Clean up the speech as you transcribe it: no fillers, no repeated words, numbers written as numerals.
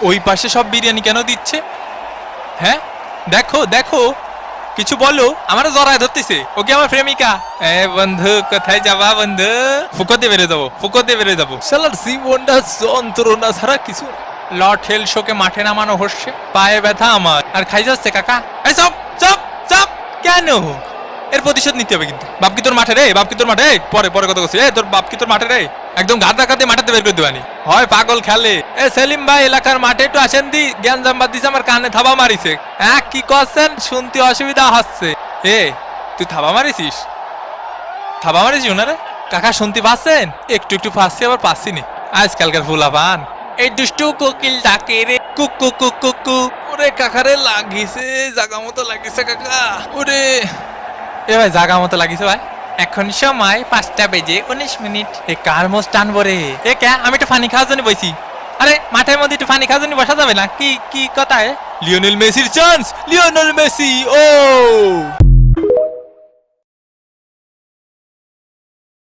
ওই পাশে সব বিরিয়ানি কেন দিচ্ছে? হ্যাঁ দেখো দেখো, কিছু বলো। আমারও জড়ায় ধরতেছে, ওকে আমার প্রেমিকা। এ বন্ধু কোথায় যাবা বন্ধু? ফুকোতে বেড়ে যাবো, ফুকোতে বেড়ে যাবো। শালার জীবনটা যন্ত্রণা ছাড়া কিছু না। লর্ড হেল শোকে মাঠে নামানো হচ্ছে, পায়ে ব্যথা আমার আর খাই যাচ্ছে কাকা। এই চপ চপ চপ। কেন? এর প্রতিশোধ নিতে হবে কিন্তু। বাপ কি তোর মাঠে রে? বাপ কি তোর মাঠে? পরে পরে কথা বলছি। তোর বাপ কি তোর মাঠে রে? একদম গাদা কাতে মাঠাতে বের করে দেবানি হয়, পাগল খেলে। এ সেলিম ভাই, এলাকার মাঠে একটু আসেন দি। জ্ঞান জাম্বাদ দিছে, আমার কানে থাবা মারিছে। হ্যাঁ কি করছেন? শুনতে অসুবিধা হচ্ছে। এ তুই থাবা মারিছিস? থাবা মারিছি ওনারে? কাকা শুনতে পাচ্ছেন? একটু একটু পাচ্ছি, আবার পাচ্ছি নি। আজকালকার ফুলা পান এই দুষ্টু কোকিল ডাকে রে কুকু কুকু কু। ওরে কাকারে লাগিছে, জাগা মতো লাগিছে কাকা। ওরে এ ভাই জাগা মতো লাগিছে ভাই। এখন সময় 5:19। এ কার মোষ টানবো রে? এ কে? আমি একটু পানি খাওয়ার জন্য বসি। আরে মাঠের মধ্যে একটু পানি খাওয়ার জন্য বসা যাবে না? কি কি কথা? লিওনেল মেসির চান্স, লিওনেল মেসি। ও